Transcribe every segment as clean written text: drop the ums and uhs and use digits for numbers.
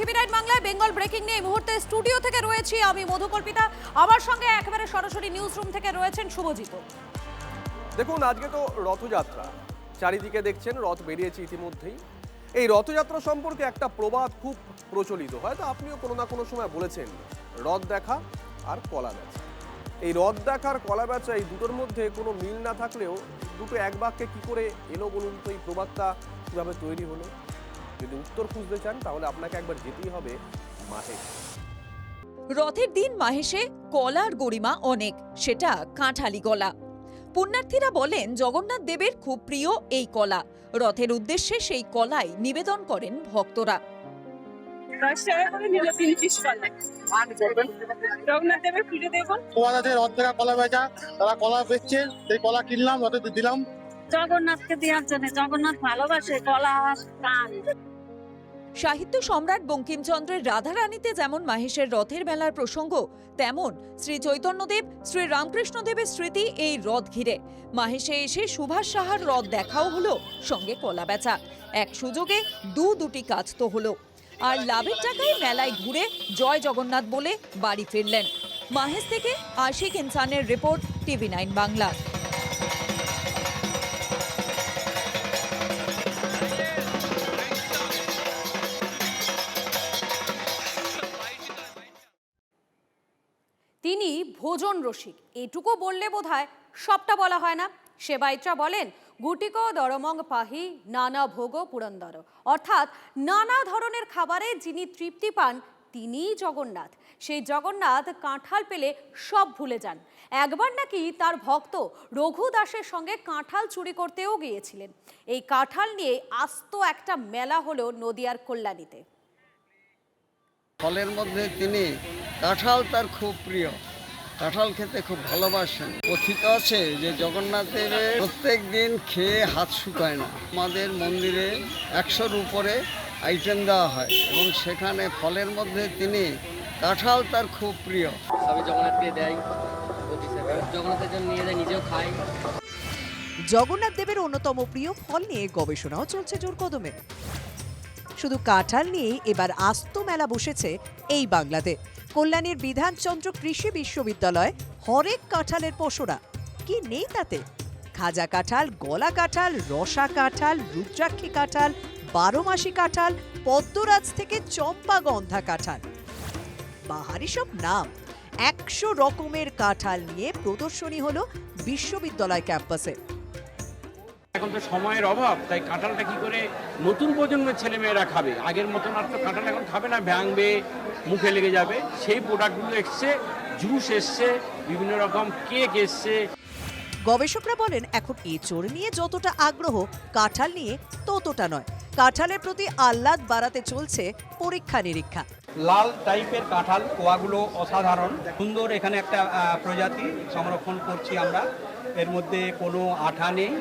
টিভি9 বাংলায় বেঙ্গল ব্রেকিং নিয়ে এই মুহূর্তে স্টুডিও থেকে রয়েছি আমি মধুকল্পিতা। আমার সঙ্গে একেবারে সরাসরি নিউজ রুম থেকে রয়েছেন শুভজিৎ। দেখুন, আজকে তো রথযাত্রা, চারিদিকে দেখছেন রথ বেরিয়েছে ইতিমধ্যেই। এই রথযাত্রা সম্পর্কে একটা প্রবাদ খুব প্রচলিত, হয়তো আপনিও কোনো না কোনো সময় বলেছেন, রথ দেখা আর কলা বেচা। এই রথ দেখার কলা বেচা এই দুটোর মধ্যে কোনো মিল না থাকলেও দুটো এক বাক্যে কী করে এলো বলুন তো? এই প্রবাদটা কীভাবে তৈরি হলো? যদি উত্তর খুঁজতে চান তাহলে আপনাকে একবার যেতেই হবে মাহেশ। রথের দিন মাহেশে কলার গরিমা অনেক, সেটা কাঁঠালি কলা। পুণ্যার্থীরা বলেন জগন্নাথ দেবের খুব প্রিয় এই কলা। রথের উদ্দেশ্যে সেই কলাই নিবেদন করেন ভক্তরা। রথ দেখা কলা বেচা, তারা কলা বেচছে, সেই কলা কিনলাম, রথে দিলাম জগন্নাথকে দেওয়ার জন্য। জগন্নাথ ভালোবাসে কলা কান। সাহিত্য সম্রাট বঙ্কিমচন্দ্রের রাধারানীতে যেমন মাহেশের রথের মেলার প্রসঙ্গ, তেমন শ্রী চৈতন্যদেব, শ্রী রামকৃষ্ণদেবের স্মৃতি এই রথ ঘিরে। মাহেশে এসে সুভাষ সাহার রথ দেখাও হলো, সঙ্গে কলা বেচা। এক সুযোগে দুটি কাজ তো হলো। আর লাভের টাকায় মেলায় ঘুরে জয় জগন্নাথ বলে বাড়ি ফিরলেন। মাহেশ থেকে আশিক ইনসানের রিপোর্ট, টিভি9 বাংলা। তিনি ভোজন রসিক, এটুকু বললে বোধহয় সবটা বলা হয় না। সেবায়িত্রা বলেন গুটিক দরমং পাহি নানা ভোগ পুরন্দর, অর্থাৎ নানা ধরনের খাবারে যিনি তৃপ্তি পান তিনিই জগন্নাথ। সেই জগন্নাথ কাঁঠাল পেলে সব ভুলে যান। একবার নাকি তার ভক্ত রঘু দাসের সঙ্গে কাঁঠাল চুরি করতেও গিয়েছিলেন। এই কাঁঠাল নিয়ে আস্ত একটা মেলা হলো নদিয়ার কল্যাণীতে। ফলের মধ্যে তিনি কাঁঠাল তার খুব প্রিয়, কাঁঠাল খেতে খুব ভালোবাসেন। কথিত আছে যে জগন্নাথ দেবের প্রত্যেক দিন খেয়ে হাত শুকায় না। আমাদের মন্দিরে 100-র উপরে আইটেম দেওয়া হয় এবং সেখানে ফলের মধ্যে তিনি কাঁঠাল তার খুব প্রিয়। সবই জগন্নাথকে দেয়, জগন্নাথের জন্য নিয়ে যায়, নিজেও খাই। জগন্নাথ দেবের অন্যতম প্রিয় ফল নিয়ে গবেষণাও চলছে জোর কদমে। শুধু কাঁঠাল নিয়েই এবার আস্ত মেলা বসেছে এই বাংলাতে। কল্যাণীর বিধানচন্দ্র কৃষি বিশ্ববিদ্যালয় হরেক কাঁঠালের পসরা। কি নেই তাতে? খাজা কাঁঠাল, গলা কাঁঠাল, রসা কাঁঠাল, রুদ্রাক্ষী কাঁঠাল, 12 মাসি কাঁঠাল, পদ্মরাজ থেকে চম্পা গন্ধা কাঁঠাল। বাহারি সব নাম। 100 রকমের কাঁঠাল নিয়ে প্রদর্শনী হলো বিশ্ববিদ্যালয় ক্যাম্পাসে। এখন তো সময়ের অভাব, তাই কাঁঠালটা কি করে নতুন প্রজন্মের ছেলেমেয়েরা খাবে? আগের মতন আর তো কাঁঠাল এখন খাবে না, ভাঙবে, মুখে লেগে যাবে। সেই প্রোডাক্টগুলো এসছে, জুস এসছে, বিভিন্ন রকম কেক এসছে। গবেষকরা বলেন এখন এঁচোড় নিয়ে যতটা আগ্রহ, কাঁঠাল নিয়ে ততটা নয়। কাঁঠালের প্রতি আহ্লাদ বাড়াতে চলছে পরীক্ষা নিরীক্ষা। লাল টাইপের কাঁঠাল, কোয়াগুলো অসাধারণ সুন্দর। এখানে একটা প্রজাতি সংরক্ষণ করছি আমরা, এর মধ্যে কোনো আঠা নেই।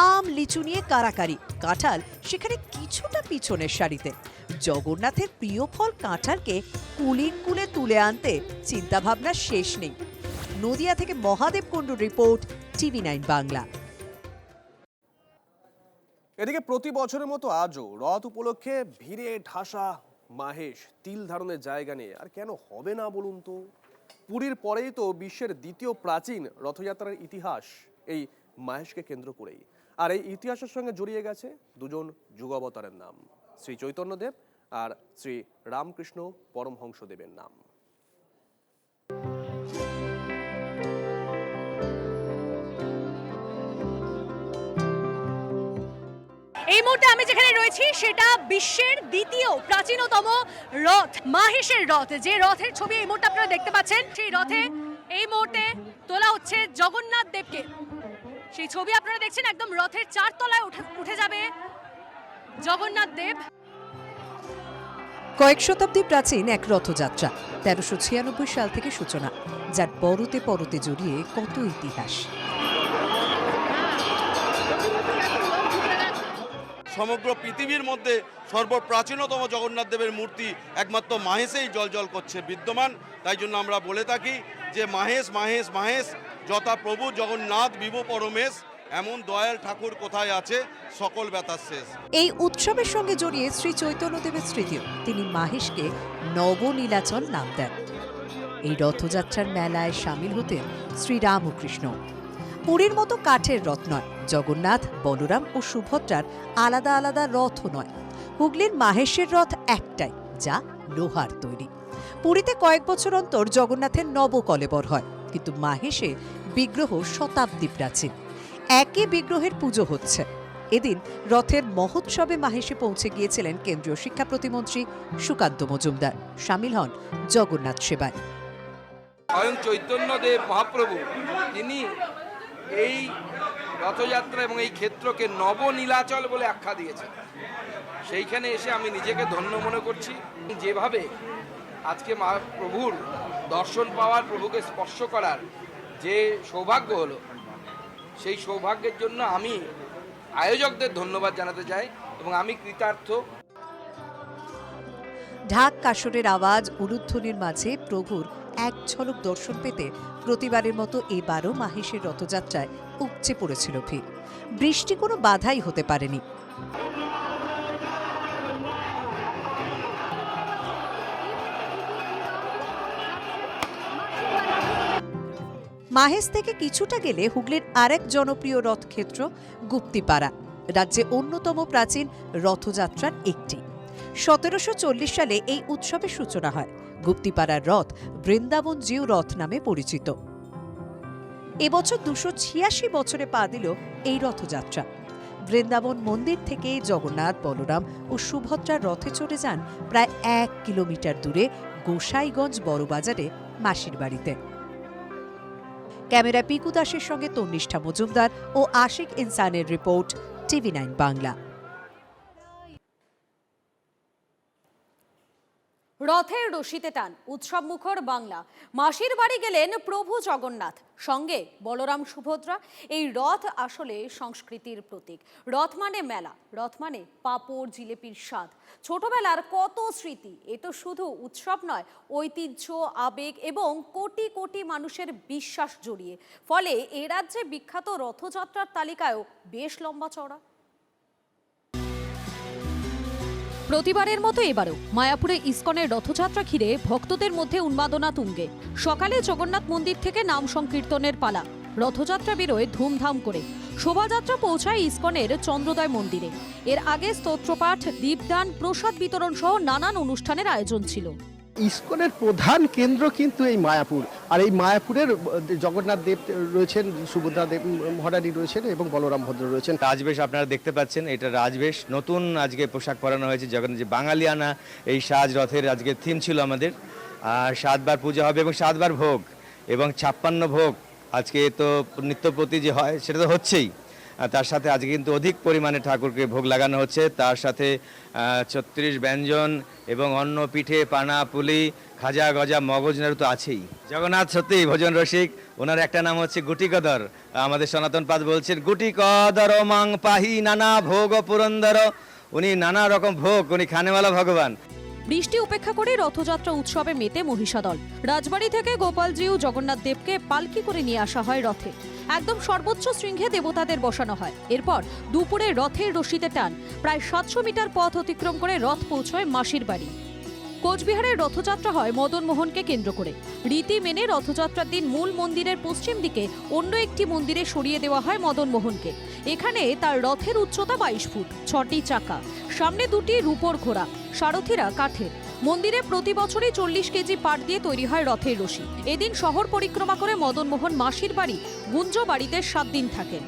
আম লিচু নিয়ে কারাকারি, কাঁঠাল সেখানে কিছুটা পিছনের সারিতে। জগন্নাথের প্রিয় ফল কাঁঠালকে কুলির কুলে তুলে আনতে চিন্তাভাবনার শেষ নেই। নদিয়া থেকে মহাদেব কুণ্ডুর রিপোর্ট, টিভি9 বাংলা। এদিকে প্রতি বছরের মতো আজও রথ উপলক্ষে ভিড়ে ঠাসা মাহেশ। তিল ধারণের জায়গা নেই, আর কেন হবে না বলুন তো? পুরীর পরেই তো বিশ্বের দ্বিতীয় প্রাচীন রথযাত্রার ইতিহাস এই মাহেশকে কেন্দ্র করেই। আর এই ইতিহাসের সঙ্গে জড়িয়ে গেছে দুজন যুগাবতারের নাম, শ্রী চৈতন্যদেব আর শ্রী রামকৃষ্ণ পরমহংসদেবের নাম। এই মুহূর্তে আমি যেখানে রয়েছি সেটা বিশ্বের দ্বিতীয় প্রাচীনতম রথ, মাহেশের রথ। যে রথের ছবি এই মুহূর্তে আপনারা দেখতে পাচ্ছেন, সেই রথে এই মুহূর্তে তোলা হচ্ছে জগন্নাথ দেবকে। সেই ছবি আপনারা দেখছেন, একদম রথের 4 তলায় উঠে যাবে জগন্নাথ দেব। কয়েক শতাব্দী প্রাচীন এক রথযাত্রা, 1396 সাল থেকে সূচনা, যার পরতে পরতে জড়িয়ে কত ইতিহাস। সমগ্র পৃথিবীর মধ্যে সর্বপ্রাচীনতম জগন্নাথ দেবের মূর্তি একমাত্র মাহেশেই জলজল করছে বিদ্যমান। তাই জন্য আমরা বলে থাকি যে মাহেশ মাহেশ মাহেশ, যথা প্রভু জগন্নাথ বিভু পরমেশ, এমন দয়াল ঠাকুর কোথায় আছে, সকল ব্যথার শেষ। এই উৎসবের সঙ্গে জড়িয়ে শ্রী চৈতন্যদেবের স্মৃতিও। তিনি মাহেশকে নবনীলাচল নাম দেন। এই রথযাত্রার মেলায় সামিল হতেন শ্রীরামকৃষ্ণ। পুরীর মতো কাঠের রথ নয়, জগন্নাথ, বলরাম ও সুভদ্রার আলাদা আলাদা রথও নয়। হুগলির মাহেশের রথ একটাই, যা লোহার তৈরি। পুরীতে কয়েক বছর অন্তর জগন্নাথের নবকলেবর হয়, কিন্তু মাহেশে বিগ্রহ শতাব্দী প্রাচীন। একই বিগ্রহের পুজো হচ্ছে। এদিন রথের মহোৎসবে মাহেশে পৌঁছে গিয়েছিলেন কেন্দ্রীয় শিক্ষা প্রতিমন্ত্রী সুকান্ত মজুমদার। সামিল হন জগন্নাথ সেবায়। স্বয়ং চৈতন্যদেব মহাপ্রভু তিনি এই রথযাত্রা এবং এই ক্ষেত্রকে নবনীলাচল বলে আখ্যা দিয়েছেন। সেইখানে এসে আমি নিজেকে ধন্য মনে করছি। যেভাবে আজকে মহাপ্রভুর দর্শন পাওয়ার, প্রভুকে স্পর্শ করার যে সৌভাগ্য হলো, সেই সৌভাগ্যের জন্য আমি আয়োজকদের ধন্যবাদ জানাতে চাই এবং আমি কৃতার্থ। ঢাক কাসরের আওয়াজ, উলুধ্বনির মাঝে প্রভুর এক ঝলক দর্শন পেতে প্রতিবারের মতো এবারও মাহেশের রথযাত্রায় উপচে পড়েছিল ভিড়। বৃষ্টি কোনো বাধাই হতে পারেনি। মাহেশ থেকে কিছুটা গেলে হুগলির আরেক জনপ্রিয় রথক্ষেত্র গুপ্তিপাড়া, রাজ্যে অন্যতম প্রাচীন রথযাত্রার একটি। 1740 সালে এই উৎসবের সূচনা হয়। গুপ্তিপাড়ার রথ বৃন্দাবন জিউ রথ নামে পরিচিত। এবছর 286 বছরে পা দিল এই রথযাত্রা। বৃন্দাবন মন্দির থেকে জগন্নাথ, বলরাম ও সুভদ্রার রথে চড়ে যান প্রায় 1 কিলোমিটার দূরে গোসাইগঞ্জ বড়বাজারে মাসির বাড়িতে। ক্যামেরা পিকু দাসের সঙ্গে তন্নিষ্ঠা মজুমদার ও আশিক ইনসানের রিপোর্ট, TV9 বাংলা। রথের রশিতে টান, উৎসব মুখর বাংলা। মাসির বাড়ি গেলেন প্রভু জগন্নাথ, সঙ্গে বলরাম সুভদ্রা। এই রথ আসলে সংস্কৃতির প্রতীক। রথ মানে মেলা, রথ মানে পাঁপড় জিলেপির স্বাদ। ছোটবেলার কত স্মৃতি। এ তো শুধু উৎসব নয়, ঐতিহ্য, আবেগ এবং কোটি কোটি মানুষের বিশ্বাস জড়িয়ে। ফলে এ রাজ্যে বিখ্যাত রথযাত্রার তালিকায়ও বেশ লম্বা চড়া। প্রতিবারের মতো এবারও মায়াপুরে ইসকনের রথযাত্রা ঘিরে ভক্তদের মধ্যে উন্মাদনা তুঙ্গে। সকালে জগন্নাথ মন্দির থেকে নাম সংকীর্তনের পালা। রথযাত্রা বেরোয় ধুমধাম করে। শোভাযাত্রা পৌঁছায় ইসকনের চন্দ্রোদয় মন্দিরে। এর আগে স্তোত্রপাঠ, দীপদান, প্রসাদ বিতরণ সহ নানান অনুষ্ঠানের আয়োজন ছিল। ইসকনের প্রধান কেন্দ্র কিন্তু এই মায়াপুর। আর এই মায়াপুরের জগন্নাথ দেব রয়েছেন, সুভদ্রা দেব মহারানী রয়েছেন এবং বলরাম ভদ্র রয়েছেন। রাজবেশ আপনারা দেখতে পাচ্ছেন, এটা রাজবেশ। নতুন আজকে পোশাক পরানো হয়েছে জগন্নাথ, যে বাঙালিয়ানা এই সাজ রথের আজকে থিম ছিল আমাদের। আর 7 বার পূজা হবে এবং 7 বার ভোগ এবং 56 ভোগ। আজকে তো নিত্যপ্রতি যে হয় সেটা তো হচ্ছেই, তার সাথে আজকে কিন্তু অধিক পরিমাণে ঠাকুরকে ভোগ লাগানো হচ্ছে। তার সাথে 36 ব্যঞ্জন এবং অন্ন, পিঠে, পানা, পুলি, খাজা, গজা, মগজ নাড়ু তো আছেই। জগন্নাথ সত্যি ভোজন রসিক। ওনার একটা নাম হচ্ছে গুটিকদর। আমাদের সনাতন পাদ বলছেন গুটিকদর মাং পাহি নানা ভোগ পুরন্দর। উনি নানা রকম ভোগ, উনি খানেওয়ালা ভগবান। বৃষ্টি উপেক্ষা করে রথযাত্রা উৎসবে মেতে মহিষাদল। রাজবাড়ি থেকে গোপালজিউ জগন্নাথ দেবকে পালকি করে নিয়ে আসা হয় রথে। একদম সর্বোচ্চ শৃঙ্গে দেবতাদের বসানো হয়। এরপর দুপুরে রথের রশিতে টান। প্রায় 700 মিটার পথ অতিক্রম করে রথ পৌঁছয় মাসির বাড়ি। কোচবিহারের রথযাত্রা হয় মদন মোহনকে কেন্দ্র করে। রীতি মেনে রথযাত্রার দিন মূল মন্দিরের পশ্চিম দিকে অন্য একটি মন্দিরে সরিয়ে দেওয়া হয় মদন মোহনকে। এখানে তার রথের উচ্চতা 22 ফুট, 6টি চাকা, সামনে 2টি রূপোর ঘোড়া, সারথীরা কাঠের। মন্দিরে প্রতি বছরই 40 কেজি পাট দিয়ে তৈরি হয় রথের রশি। এদিন শহর পরিক্রমা করে মদন মোহন মাসির বাড়ি গুঞ্জ বাড়িতে 7 দিন থাকেন।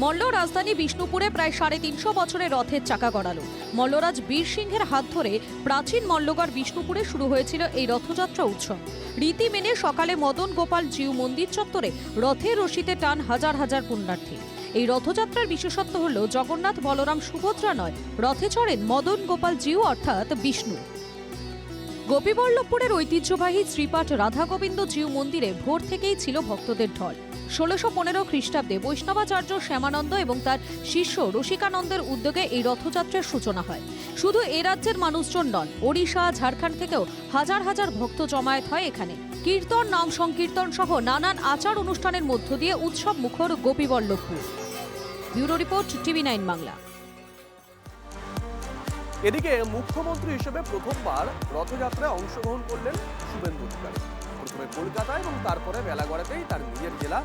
মল্ল রাজধানী বিষ্ণুপুরে প্রায় 350 বছরের রথের চাকা গড়ালো। মল্লরাজ বীর সিংহের হাত ধরে প্রাচীন মল্লগড় বিষ্ণুপুরে শুরু হয়েছিল এই রথযাত্রা উৎসব। রীতি মেনে সকালে মদন গোপাল জিউ মন্দির চত্বরে রথের রশিতে টান হাজার হাজার পুণ্যার্থী। এই রথযাত্রার বিশেষত্ব হল জগন্নাথ, বলরাম, সুভদ্রা নয়, রথে চড়েন মদন গোপাল জিউ অর্থাৎ বিষ্ণু। গোপীবল্লভপুরের ঐতিহ্যবাহী শ্রীপাঠ রাধা গোবিন্দ জিউ মন্দিরে ভোর থেকেই ছিল ভক্তদের ঢল। 1615 খ্রিস্টাব্দে বৈষ্ণবাচার্য শ্যামানন্দ এবং তার শিষ্য রসিকানন্দের উদ্যোগে এই রথযাত্রার সূচনা হয়। শুধু এ রাজ্যের মানুষজন নন, ওড়িশা, ঝাড়খণ্ড থেকেও হাজার হাজার ভক্ত জমায়েত হয় এখানে। কীর্তন, নাম সংকীর্তন সহ নানান আচার অনুষ্ঠানের মধ্য দিয়ে উৎসব মুখর Gopiballavpur. Bureau report TV9 Bangla. এদিকে মুখ্যমন্ত্রী হিসেবে প্রথমবার রথযাত্রায় অংশগ্রহণ করলেন শুভেন্দু অধিকারী। প্রথমে কলকাতা এবং তারপরে বেলা গড়াতেই তার নিজের জেলা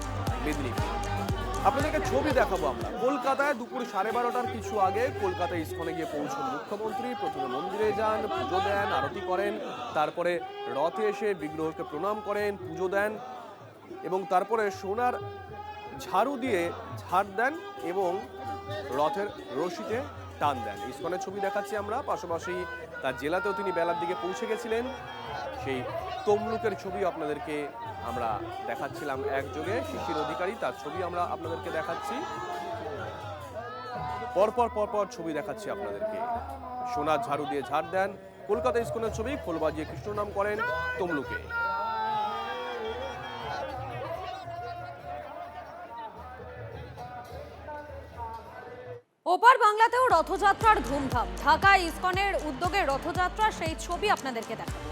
মেদিনীপুর। আপনাদেরকে ছবি দেখাবো আমরা। কলকাতায় দুপুর 12:30টার কিছু আগে কলকাতা ইস্কনে গিয়ে পৌঁছন মুখ্যমন্ত্রী। প্রথমে মন্দিরে যান, পুজো দেন, আরতি করেন, তারপরে রথে এসে বিগ্রহকে প্রণাম করেন, পুজো দেন এবং তারপরে সোনার ঝাড়ু দিয়ে ঝাড় দেন এবং রথের রশিতে টান দেন। ইস্কনের ছবি দেখাচ্ছি আমরা, পাশাপাশি তার জেলাতেও তিনি বেলার দিকে পৌঁছে গেছিলেন। সেই তমলুকের ছবি আপনাদেরকে আমরা দেখাচ্ছিলাম একযোগে। শিশির অধিকারী, তার ছবি আমরা আপনাদেরকে দেখাচ্ছি। পরপর ছবি দেখাচ্ছি আপনাদেরকে। সোনার ঝাড়ু দিয়ে ঝাড় দেন, কলকাতা ইস্কনের ছবি, খোল বাজিয়ে কৃষ্ণ নাম করেন তমলুকে। ওপার বাংলাতেও রথযাত্রার ধুমধাম। ঢাকায় ইসকনের উদ্যোগে রথযাত্রা, সেই ছবি আপনাদেরকে দেখাবো।